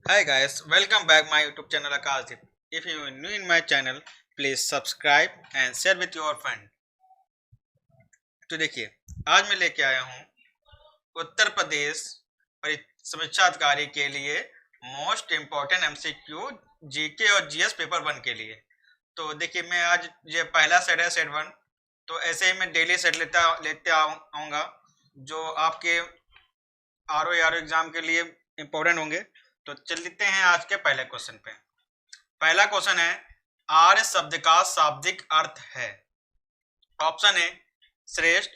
Hi guys, welcome back my YouTube channel Akashdeep. If you are new in my channel, please subscribe and share with your friend. तो देखिए, आज मैं लेके आया हूँ उत्तर प्रदेश समीक्षा अधिकारी के लिए मोस्ट इम्पोर्टेंट एमसीक्यू जीके और जीएस पेपर 1 के लिए। तो देखिए, मैं आज ये पहला सेट है, सेट 1। तो ऐसे ही मैं डेली सेट लेते आऊँगा जो आपके आर एग्जाम के लिए इम्पोर्टेंट होंगे। तो चलते हैं आज के पहले क्वेश्चन पे। पहला क्वेश्चन है, आर्य शब्द का शाब्दिक अर्थ है। ऑप्शन ए श्रेष्ठ,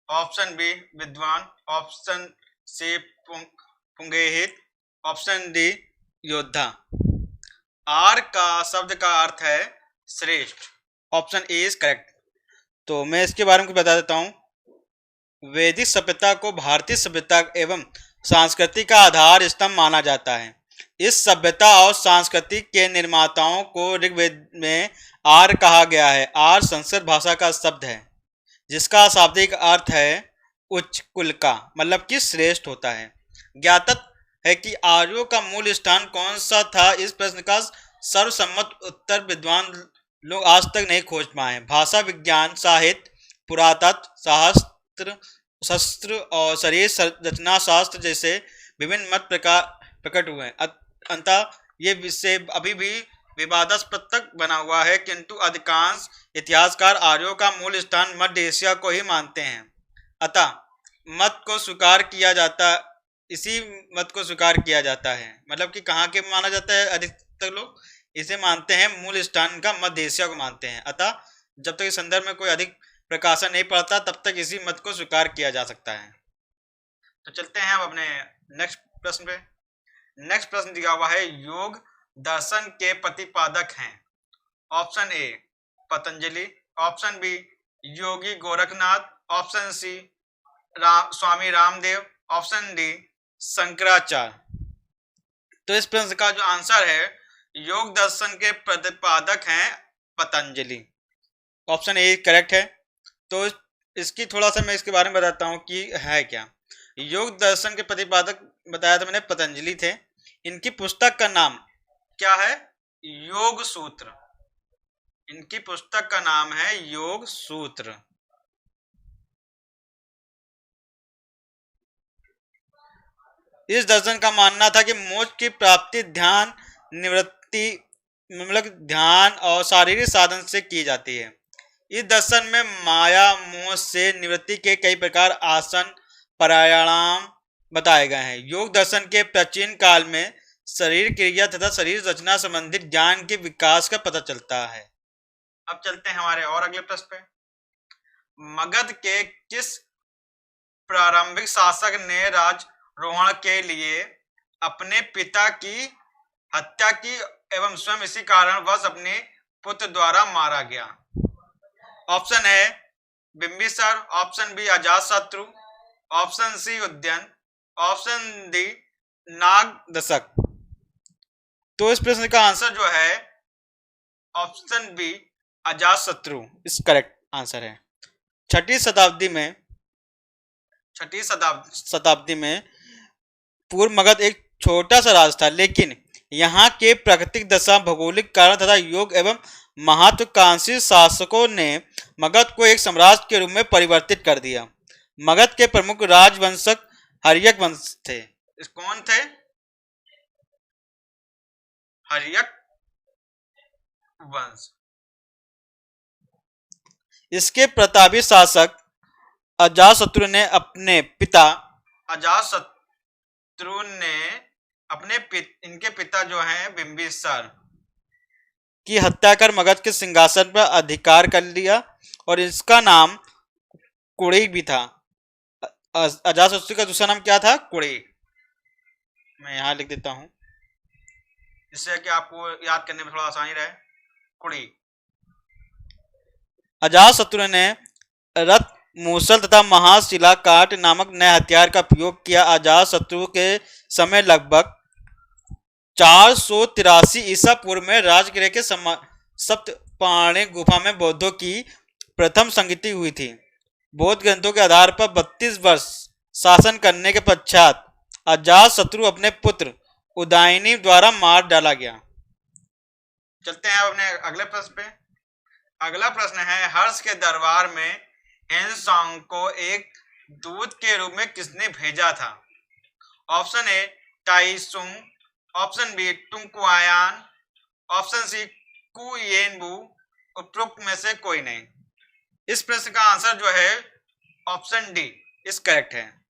ऑप्शन बी विद्वान, ऑप्शन सी पुंगहित, ऑप्शन डी योद्धा। आर्य का शब्द का अर्थ है श्रेष्ठ। Option A is correct. तो मैं इसके बारे में कुछ बता देता हूँ। वैदिक सभ्यता को भारतीय सभ्यता एवं संस्कृति का आधार स्तंभ माना जाता है। इस सभ्यता और संस्कृति के निर्माताओं को ऋग्वेद में आर्य कहा गया है। आर्य संस्कृत भाषा का शब्द है जिसका शाब्दिक अर्थ है उच्च कुल का, मतलब कि श्रेष्ठ होता है। ज्ञात है कि आर्यों का मूल स्थान कौन सा था? इस प्रश्न का सर्वसम्मत उत्तर विद्वान लोग आज तक नहीं खोज पाए। भाषा विज्ञान, साहित्य, पुरातत्व शास्त्र, शस्त्र और शरीर रचना शास्त्र जैसे विभिन्न मत प्रकट हुए। अंततः ये विषय अभी भी विवादास्पद तक बना हुआ है, किंतु अधिकांश इतिहासकार आर्यों का मूल स्थान मध्य एशिया को ही मानते हैं। अतः इसी मत को स्वीकार किया जाता है, मतलब कि कहाँ के माना जाता है? अधिकतर लोग इसे मानते हैं, मूल स्थान का मध्य एशिया को मानते हैं। अतः जब तक इस संदर्भ में कोई अधिक प्रकाशन नहीं पड़ता तब तक इसी मत को स्वीकार किया जा सकता है। तो चलते हैं अब अपने नेक्स्ट प्रश्न पे। नेक्स्ट प्रश्न दिया हुआ है, योग दर्शन के प्रतिपादक हैं। Option A Patanjali, option B Yogi Gorakhnath, option C Swami Ramdev, option D Shankaracharya. तो इस प्रश्न का जो आंसर है, योग दर्शन के प्रतिपादक हैं पतंजलि। ऑप्शन ए करेक्ट है। तो इसकी थोड़ा सा मैं इसके बारे में बताता हूँ कि है क्या। योग दर्शन के प्रतिपादक बताया था मैंने, पतंजलि थे। इनकी पुस्तक का नाम क्या है? योग सूत्र। इनकी पुस्तक का नाम है योग सूत्र। इस दर्शन का मानना था कि मोक्ष की प्राप्ति ध्यान निवृत्ति, मतलब ध्यान और शारीरिक साधन से की जाती है। इस दर्शन में माया मोह से निवृत्ति के कई प्रकार आसन प्राणायाम बताए गए हैं। योग दर्शन के प्राचीन काल में शरीर क्रिया तथा शरीर रचना संबंधित ज्ञान के विकास का पता चलता है। अब चलते हैं हमारे और अगले प्रश्न पे। मगध के किस प्रारंभिक शासक ने राजरोहण के लिए अपने पिता की हत्या की एवं स्वयं इसी कारणवश अपने पुत्र द्वारा मारा गया? ऑप्शन है Bimbisara, option B Ajatashatru, option C Udayan, option D Nagdashak. तो इस प्रश्न का आंसर जो है ऑप्शन बी अजातशत्रु इस करेक्ट आंसर है। छठी शताब्दी में पूर्व मगध एक छोटा सा राज्य था, लेकिन यहाँ के प्राकृतिक दशा, भौगोलिक कारण तथा योग एवं महत्वाकांक्षी शासकों ने मगध को एक साम्राज्य के रूप में परिवर्तित कर दिया। मगध के प्रमुख राजवंशक हर्यक वंश थे। कौन थे? हर्यक वंश। इसके प्रतापी शासक अजातशत्रु ने अपने इनके पिता जो हैं बिंबिसार की हत्या कर मगध के सिंहासन पर अधिकार कर लिया और इसका नाम कुड़ी भी था। अजातशत्रु का दूसरा नाम क्या था? कुड़ी। मैं यहाँ लिख देता हूँ जिससे कि आपको याद करने में थोड़ा आसानी रहे। कुड़ी। अजातशत्रु ने रथ, मूसल तथा महाशिलाकाट नामक नए हथियार का प्रयोग किया। अजातशत्रु के समय लगभग 483 ईसा पूर्व में राजगृह के सप्तपाणी गुफा में बौद्धों की प्रथम संगति हुई थी। बौद्ध ग्रंथों के आधार पर 32 वर्ष शासन करने के पश्चात अजातशत्रु अपने पुत्र उदायनी द्वारा मार डाला गया। चलते हैं अपने अगले प्रश्न पे। अगला प्रश्न है, हर्ष के दरबार में हेनसांग को एक दूत के रूप में किसने भेजा था? ऑप्शन ए टाइसुंग, ऑप्शन बी टुंकुआयान, ऑप्शन सी कुयेनबू, उपरोक्त में से कोई नहीं। इस प्रश्न का आंसर जो है ऑप्शन डी इस करेक्ट है।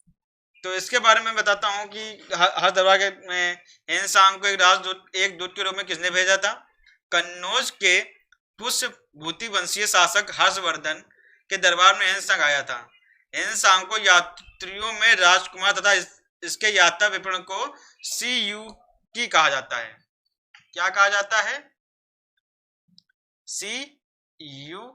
तो इसके बारे में बताता हूँ कि हर दरबार के में हेनसांग को एक दूत के रूप में किसने भेजा था? कन्नौज के पुष्यभूति वंशीय शासक हर्षवर्धन के दरबार में हेनसांग आया था। हेनसांग को यात्रियों में राजकुमार तथा इसके यात्रा विवरण को सी यू की कहा जाता है। क्या कहा जाता है? सी यू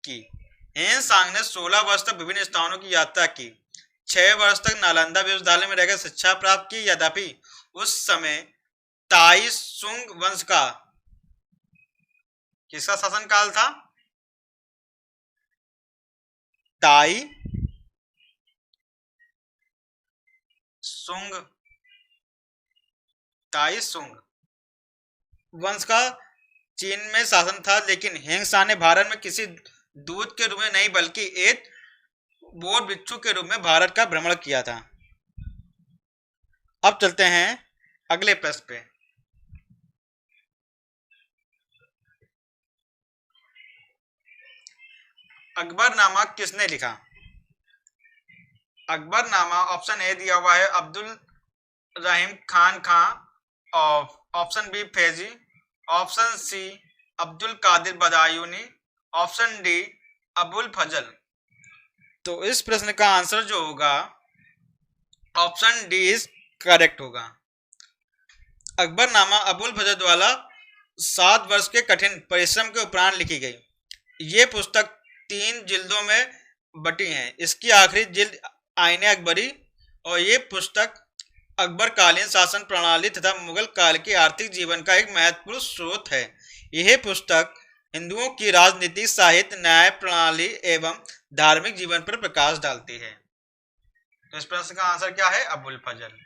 की। हेनसांग ने 16 वर्ष तक विभिन्न स्थानों की यात्रा की। 6 वर्ष तक नालंदा विश्वविद्यालय में रहकर शिक्षा प्राप्त की। यद्यपि उस समय ताई सुंग वंश का किसका शासनकाल था? ताई सुंग वंश का चीन में शासन था, लेकिन हेंगसा ने भारत में किसी दूत के रूप में नहीं बल्कि एक बोध भिक्षु के रूप में भारत का भ्रमण किया था। अब चलते हैं अगले प्रश्न पे। अकबरनामा किसने लिखा? अकबरनामा ऑप्शन ए दिया हुआ है अब्दुल रहीम खान और option B Faizi, option C Abdul Qadir Badayuni, option D Abul Fazal. तो इस प्रश्न का आंसर जो होगा ऑप्शन डी इज करेक्ट होगा। अकबरनामा अबुल फजल द्वारा 7 वर्ष के कठिन परिश्रम के उपरांत लिखी गई। ये पुस्तक 3 जिल्दों में बटी है। इसकी आखिरी जिल्द आईने अकबरी और ये पुस्तक अकबर कालीन शासन प्रणाली तथा मुगल काल के आर्थिक जीवन का एक महत्वपूर्ण स्रोत है। यह पुस्तक हिंदुओं की राजनीति, साहित्य, न्याय प्रणाली एवं धार्मिक जीवन पर प्रकाश डालती है। तो इस प्रश्न का आंसर क्या है? अबुल फजल।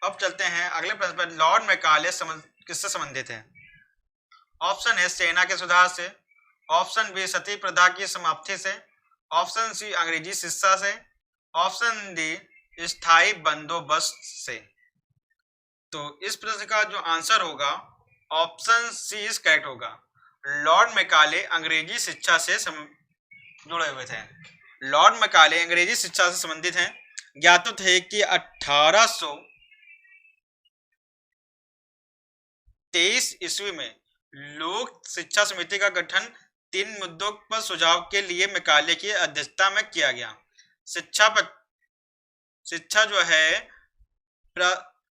अब चलते हैं अगले प्रश्न पर। लॉर्ड मैकाले किससे संबंधित है? ऑप्शन है सेना के सुधार से, ऑप्शन बी सती प्रथा की समाप्ति से, ऑप्शन सी अंग्रेजी शिक्षा से, ऑप्शन डी स्थायी बंदोबस्त से। तो इस प्रश्न का जो आंसर होगा ऑप्शन सी इज करेक्ट होगा। लॉर्ड मैकाले अंग्रेजी शिक्षा से जुड़े हुए थे। लॉर्ड मैकाले अंग्रेजी शिक्षा से संबंधित हैं। ज्ञात है कि 1823 ईस्वी में लोक शिक्षा समिति का गठन 3 मुद्दों पर सुझाव के लिए मैकाले की अध्यक्षता में किया गया। शिक्षा जो है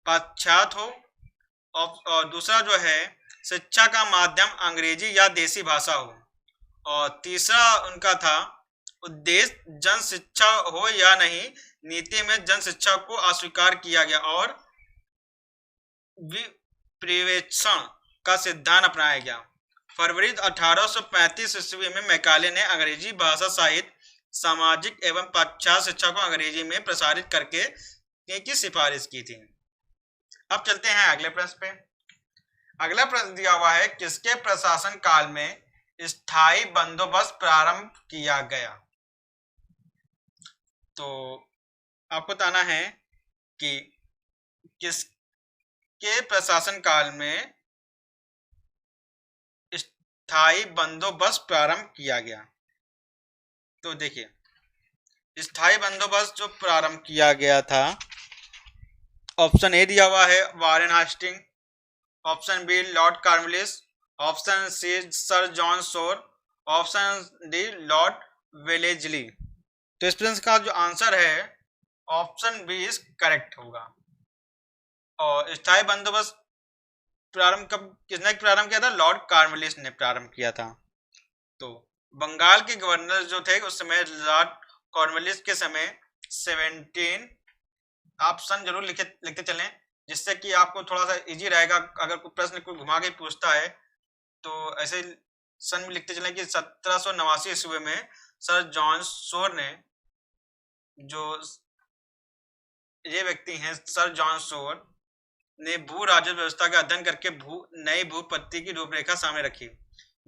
पाश्चात्य हो, और दूसरा जो है शिक्षा का माध्यम अंग्रेजी या देसी भाषा हो, और तीसरा उनका था उद्देश्य जन शिक्षा हो या नहीं। नीति में जन शिक्षा को अस्वीकार किया गया और विप्रेक्षण का सिद्धांत अपनाया गया। फरवरी 1835 ईस्वी में मैकाले ने अंग्रेजी भाषा, साहित्य, सामाजिक एवं पाश्चात्य शिक्षा को अंग्रेजी में प्रसारित करके की सिफारिश की थी। अब चलते हैं अगले प्रश्न पे। अगला प्रश्न दिया हुआ है, किसके प्रशासन काल में स्थायी बंदोबस्त प्रारंभ किया गया? तो आपको बताना है कि किसके प्रशासन काल में स्थायी बंदोबस्त प्रारंभ किया गया। तो देखिए, स्थायी बंदोबस्त जो प्रारंभ किया गया था, ऑप्शन ए दिया हुआ है Warren Hasting, option B Lord Cornwallis, option C sir John Shore, option D Lord Wellesley. तो इस प्रश्न का जो आंसर है ऑप्शन बी इज करेक्ट होगा। और स्थायी बंदोबस्त प्रारंभ किसने प्रारंभ किया था? लॉर्ड कार्नवालिस ने प्रारंभ किया था। तो बंगाल के गवर्नर जो थे उस समय लॉर्ड कॉर्नवालिस के समय 17, आप सन जरूर लिखते चलें, जिससे कि आपको थोड़ा सा इजी रहेगा। अगर कोई प्रश्न को घुमा के पूछता है तो ऐसे सन में लिखते चलें कि 1789 ईस्वी में सर जॉन शोर ने जो ये व्यक्ति हैं सर जॉन सोर, ने भू राजस्व व्यवस्था का अध्ययन करके नई भूपत्ति की रूपरेखा सामने रखी,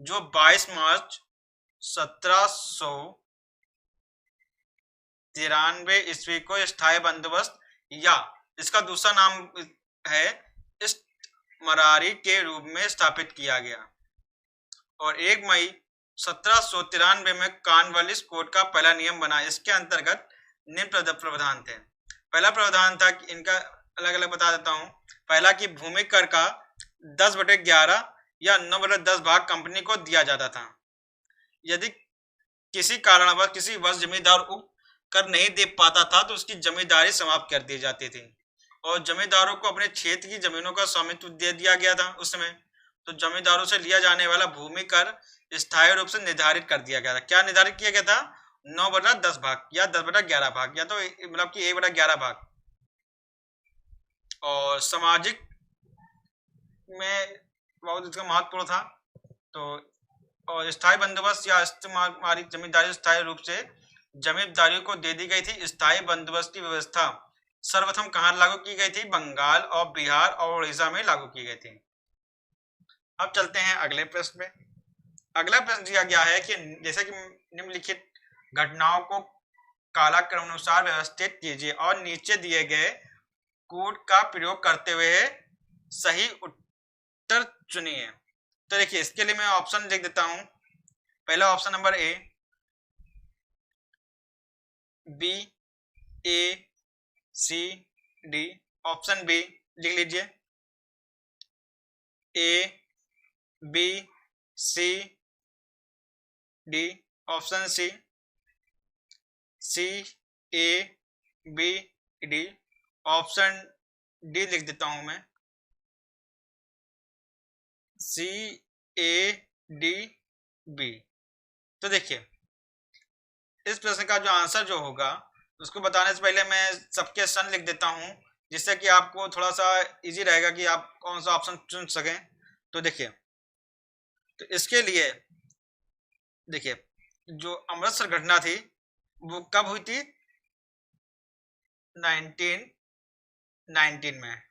जो 22 मार्च 1793 ईस्वी को स्थायी बंदोबस्त या इसका दूसरा नाम है इस्टमरारी के रूप में स्थापित किया गया, और 1 मई 1793 में कॉर्नवालिस कोड का पहला नियम बना। इसके अंतर्गत निम्न प्रावधान थे। पहला प्रावधान था कि इनका अलग अलग बता देता हूं। पहला कि भूमि कर का 10/11 या 9/10 भाग कंपनी को दिया जाता था। यदि किसी कारणवश किसी वर्ष जमींदार उक्त कर नहीं दे पाता था तो उसकी जमींदारी समाप्त कर दी जाती थी, और जमींदारों को अपने क्षेत्र की जमीनों का स्वामित्व दे दिया गया था उस समय। तो जमींदारों से लिया जाने वाला भूमि कर स्थायी रूप से निर्धारित कर दिया गया था। क्या निर्धारित किया गया था? 9/10 भाग या 10/11 भाग, या तो मतलब कि 1/11 भाग। और सामाजिक में बहुत इसका महत्वपूर्ण था। तो और स्थायी बंदोबस्त या इस्तेमारी जमींदारी स्थायी रूप से जमींदारियों को दे दी गई थी। स्थायी बंदोबस्त की व्यवस्था सर्वप्रथम कहाँ लागू की गई थी? बंगाल और बिहार और उड़ीसा में लागू की गई थी। अब चलते हैं अगले प्रश्न पे। अगला प्रश्न दिया गया है कि जैसे कि निम्नलिखित घटनाओं को कालक्रम अनुसार व्यवस्थित कीजिए और नीचे दिए गए कोड का प्रयोग करते हुए सही उत्तर चुनिए। तो देखिए, इसके लिए मैं ऑप्शन लिख देता हूं। पहला option number A, B, A, C, D. Option B लिख लीजिए, A, B, C, D. Option C, C, A, B, D. Option D लिख देता हूं मैं, सी, ए, डी, बी। तो देखिए, इस प्रश्न का जो आंसर जो होगा उसको बताने से पहले मैं सबके सन लिख देता हूं, जिससे कि आपको थोड़ा सा इजी रहेगा कि आप कौन सा ऑप्शन चुन सकें। तो देखिए, तो इसके लिए देखिए, जो अमृतसर घटना थी वो कब हुई थी? 1919 में।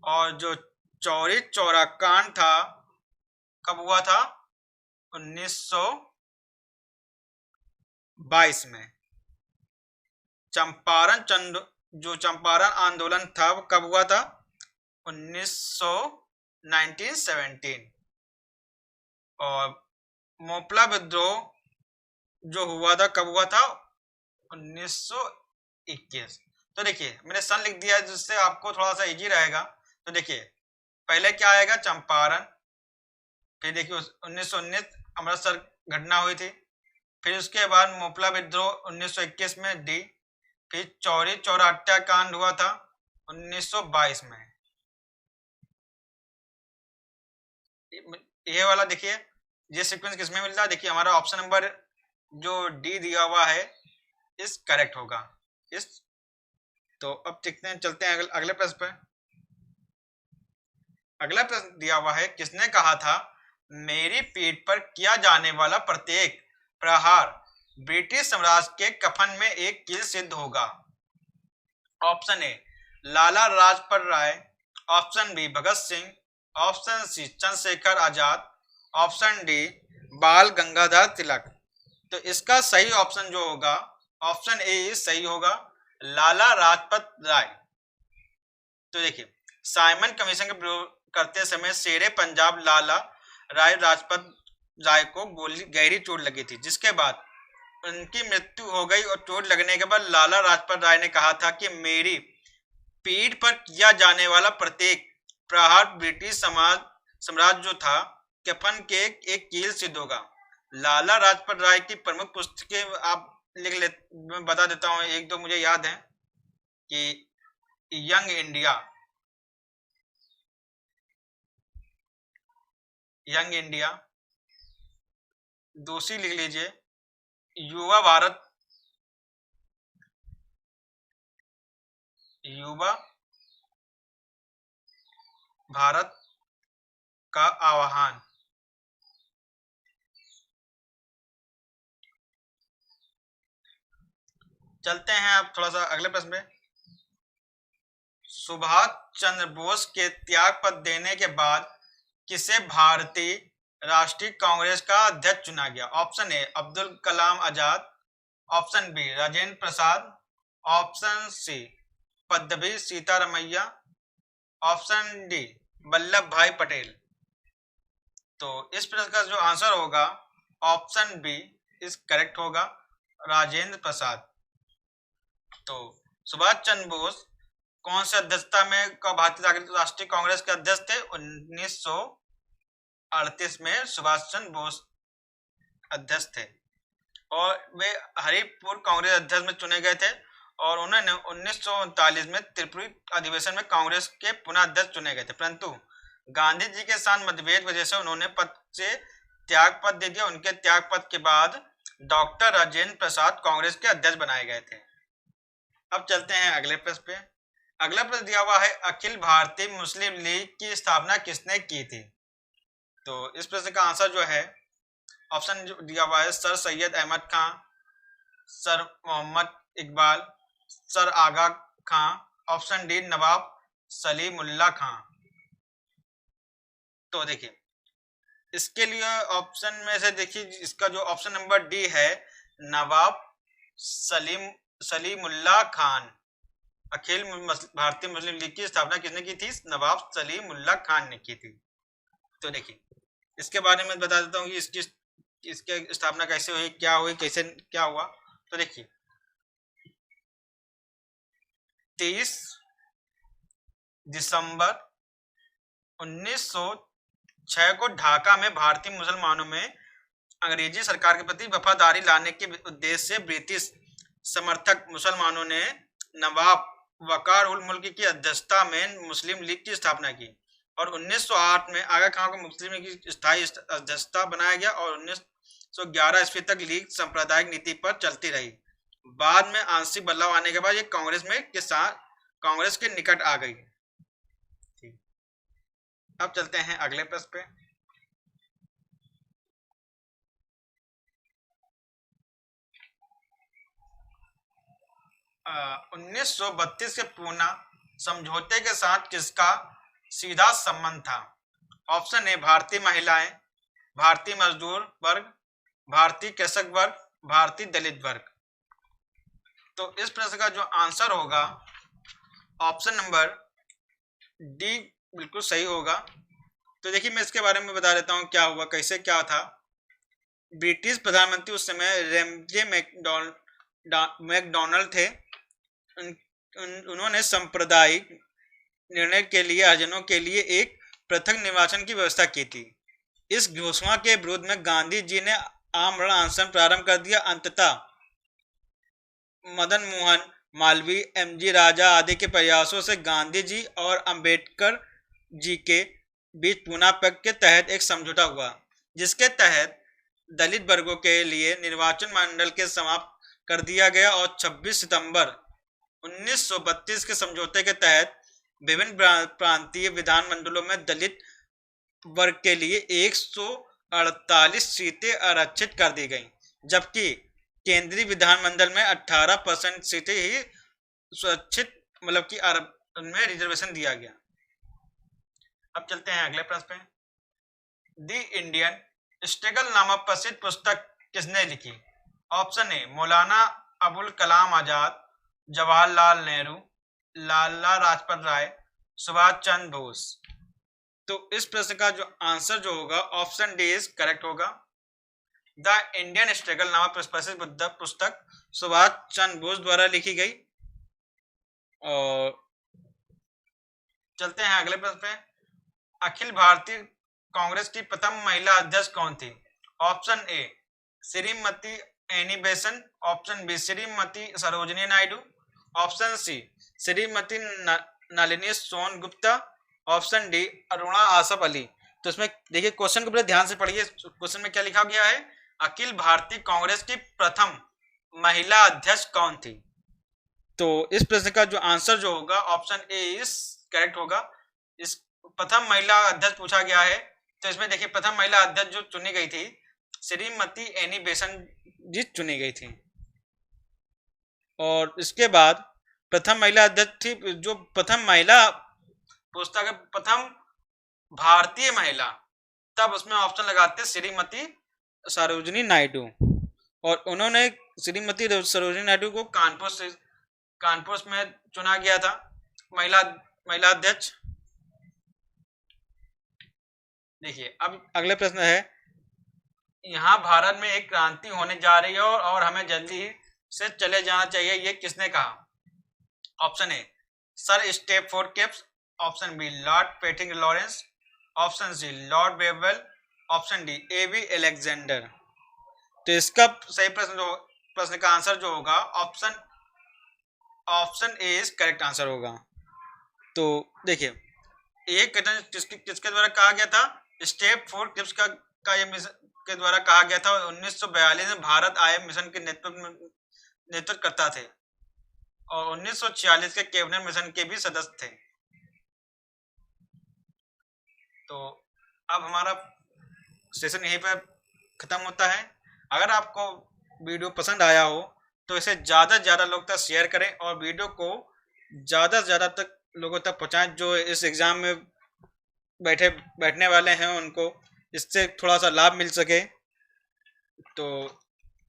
और जो चौरी चौरा कांड था कब हुआ था? 1922 में। चंपारण आंदोलन था वो कब हुआ था? 1917। और मोपला विद्रोह जो हुआ था कब हुआ था? 1921। तो देखिए, मैंने सन लिख दिया जिससे आपको थोड़ा सा इजी रहेगा। तो देखिए, पहले क्या आएगा? चंपारण। फिर देखिए 1919 अमृतसर घटना हुई थी। फिर उसके बाद मोपला विद्रोह 1921 में, डी। फिर चौरी चौरा हत्याकांड हुआ था 1922 में। ये वाला देखिए, ये सीक्वेंस किसमें मिलता है? देखिए, हमारा ऑप्शन नंबर जो डी दिया हुआ है इस करेक्ट होगा इस। तो अब देखते हैं, चलते हैं अगले प्रश्न पर। अगला प्रश्न दिया हुआ है, किसने कहा था मेरी पीठ पर किया जाने वाला प्रत्येक प्रहार ब्रिटिश साम्राज्य के कफन में एक कील सिद्ध होगा? Option A, Lala Lajpat Rai. Option B, Bhagat Singh. Option C, Chandrashekhar Azad. Option D, Bal Gangadhar तिलक। तो इसका सही ऑप्शन जो होगा, ऑप्शन ए सही होगा, लाला लाजपत राय। तो देखिए, साइमन कमीशन का प्रयोग करते समय शेरे पंजाब लाला राय लाजपत राय को गहरी चोट लगी थी, जिसके बाद उनकी मृत्यु हो गई। और चोट लगने के बाद लाला लाजपत राय ने कहा था कि मेरी पीठ पर किया जाने वाला प्रत्येक प्रहार ब्रिटिश साम्राज्य जो था कफन के एक कील सिद्ध होगा। लाला लाजपत राय की प्रमुख पुस्तकें आप लिख ले, मैं बता देता हूँ, एक दो मुझे याद है कि यंग इंडिया, यंग इंडिया। दूसरी लिख लीजिए, युवा भारत, युवा भारत का आह्वान। चलते हैं अब थोड़ा सा अगले प्रश्न में। सुभाष चंद्र बोस के त्याग पत्र देने के बाद किसे भारतीय राष्ट्रीय कांग्रेस का अध्यक्ष चुना गया? Option A Abdul Kalam Azad, option B Rajendra Prasad, option C Pattabhi Sitaramayya, option D Vallabh Bhai Patel. तो इस प्रश्न का जो आंसर होगा ऑप्शन बी इस करेक्ट होगा, राजेंद्र प्रसाद। तो सुभाष चंद्र बोस कौन से अध्यक्षता में भारतीय राष्ट्रीय कांग्रेस के अध्यक्ष थे? 1938 में सुभाष चंद्र बोस अध्यक्ष थे और वे हरिपुर कांग्रेस अध्यक्ष में चुने गए थे और उन्होंने 1939 में त्रिपुरी अधिवेशन में कांग्रेस के पुनः अध्यक्ष चुने गए थे, परंतु गांधी जी के साथ मतभेद वजह से उन्होंने पद से त्याग पत्र दे दिया। उनके त्याग पत्र के बाद डॉक्टर राजेंद्र प्रसाद कांग्रेस के अध्यक्ष बनाए गए थे। अब चलते हैं अगले प्रश्न पे। अगला प्रश्न दिया हुआ है अखिल भारतीय मुस्लिम लीग की स्थापना किसने की थी? तो इस प्रश्न का आंसर जो है ऑप्शन जो दिया हुआ है सर सैयद अहमद खां, सर मोहम्मद इकबाल, सर आगा खां, ऑप्शन डी नवाब सलीमुल्लाह खां। तो देखिए इसके लिए ऑप्शन में से देखिए इसका जो ऑप्शन नंबर डी है नवाब सलीमुल्लाह खान। अखिल भारतीय मुस्लिम लीग की स्थापना किसने की थी? नवाब सलीमुल्लाह खान ने की थी। तो देखिए इसके बारे में बता देता हूँ कि इसके स्थापना कैसे हुई, क्या हुई, कैसे क्या हुआ। तो देखिए 30 दिसंबर 1906 को ढाका में भारतीय मुसलमानों में अंग्रेजी सरकार के प्रति वफादारी लाने के उद्देश्य से ब्रिटिश समर्थक मुसलमानों ने नवाब वकार उल मुल्क की अध्यक्षता में मुस्लिम लीग की स्थापना की और 1908 में आगा खां को मुस्लिम लीग की स्थायी अध्यक्षता बनाया गया और 1911 ईस्वी तक लीग सांप्रदायिक नीति पर चलती रही। बाद में आंशिक बदलाव आने के बाद ये कांग्रेस के निकट आ गई। अब चलते हैं अगले प्रश्न पे। आ, 1932 के पूना समझौते के साथ किसका सीधा संबंध था? ऑप्शन ए भारतीय महिलाएं, भारतीय मजदूर वर्ग, भारतीय कृषक वर्ग, भारतीय दलित वर्ग। तो इस प्रश्न का जो आंसर होगा ऑप्शन नंबर डी बिल्कुल सही होगा। तो देखिए मैं इसके बारे में बता देता हूँ क्या हुआ, कैसे क्या था। ब्रिटिश प्रधानमंत्री उस समय रैमजे मैकडॉनल्ड थे। उन्होंने सांप्रदायिक निर्णय के लिए हरिजनों के लिए एक पृथक निर्वाचन की व्यवस्था की थी। इस घोषणा के विरोध में गांधी जी ने आमरण अनशन प्रारंभ कर दिया। अंततः मदन मोहन मालवीय, एमजी राजा आदि के प्रयासों से गांधी जी और अंबेडकर जी के बीच पूना पैक्ट के तहत एक समझौता हुआ, जिसके तहत दलित वर्गों के लिए निर्वाचन मंडल के समाप्त कर दिया गया और 26 सितंबर 1932 के समझौते के तहत विभिन्न प्रांतीय विधान मंडलों में दलित वर्ग के लिए 148 सीटें आरक्षित कर दी गईं, जबकि केंद्रीय विधानमंडल में 18% सीटें ही सुरक्षित मतलब कि उनमें रिजर्वेशन दिया गया। अब चलते हैं अगले प्रश्न पे। द इंडियन स्ट्रगल नामक प्रसिद्ध पुस्तक किसने लिखी? ऑप्शन ए मौलाना अबुल कलाम आजाद, जवाहरलाल नेहरू, लाला लाजपत राय, सुभाष चंद्र बोस। तो इस प्रश्न का जो आंसर जो होगा ऑप्शन डी इज करेक्ट होगा। द इंडियन स्ट्रगल नामक प्रसिद्ध पुस्तक सुभाष चंद्र बोस द्वारा लिखी गई। और चलते हैं अगले प्रश्न पे। अखिल भारतीय कांग्रेस की प्रथम महिला अध्यक्ष कौन थी? Option A Shrimati Annie Besant, option B Shrimati Sarojini Naidu, option C Shrimati Nalini Sen Gupta, option D Aruna Asaf Ali. तो इसमें देखिए क्वेश्चन को बड़े ध्यान से पढ़िए। क्वेश्चन में क्या लिखा गया है? अखिल भारतीय कांग्रेस की प्रथम महिला अध्यक्ष कौन थी? तो इस प्रश्न का जो आंसर जो होगा ऑप्शन ए इस करेक्ट होगा। इस प्रथम महिला अध्यक्ष पूछा गया है, तो इसमें देखिए प्रथम महिला अध्यक्ष जो चुनी गई थी श्रीमती एनी बेसन जी चुनी गई थी। और इसके बाद प्रथम महिला अध्यक्ष थी, जो प्रथम महिला पूछता है प्रथम भारतीय महिला, तब उसमें ऑप्शन लगाते श्रीमती सरोजिनी नायडू, और उन्होंने श्रीमती सरोजिनी नायडू को कानपुर में चुना गया था महिला अध्यक्ष। देखिए अब अगले प्रश्न है, यहाँ भारत में एक क्रांति होने जा रही है और हमें जल्दी से चले जाना चाहिए, ये किसने कहा? Option A sir Stafford Cripps, option B lord Pethick Lawrence, option C lord Wavell, option D A V Alexander. तो इसका सही प्रश्न का आंसर जो होगा option A is correct answer होगा। तो देखिए ये कथन किसके द्वारा कहा गया था? स्टेपफोर्ड क्लिप्स का ये मिशन के द्वारा कहा गया था। 1942 में भारत आए मिशन के नेतृत्व करता थे और 1946 के कैबिनेट मिशन के भी सदस्य थे। तो अब हमारा सेशन यहीं पर खत्म होता है। अगर आपको वीडियो पसंद आया हो तो इसे ज़्यादा से ज़्यादा लोग तक शेयर करें और वीडियो को ज़्यादा से ज़्यादा तक लोगों तक पहुँचाएं जो इस एग्ज़ाम में बैठने वाले हैं, उनको इससे थोड़ा सा लाभ मिल सके। तो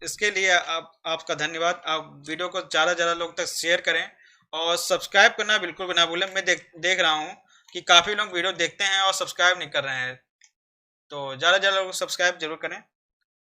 इसके लिए आपका धन्यवाद। आप वीडियो को ज़्यादा से ज़्यादा लोग तक शेयर करें और सब्सक्राइब करना बिल्कुल भी ना भूलें। मैं देख रहा हूँ कि काफ़ी लोग वीडियो देखते हैं और सब्सक्राइब नहीं कर रहे हैं, तो ज़्यादा से ज़्यादा लोग सब्सक्राइब जरूर करें।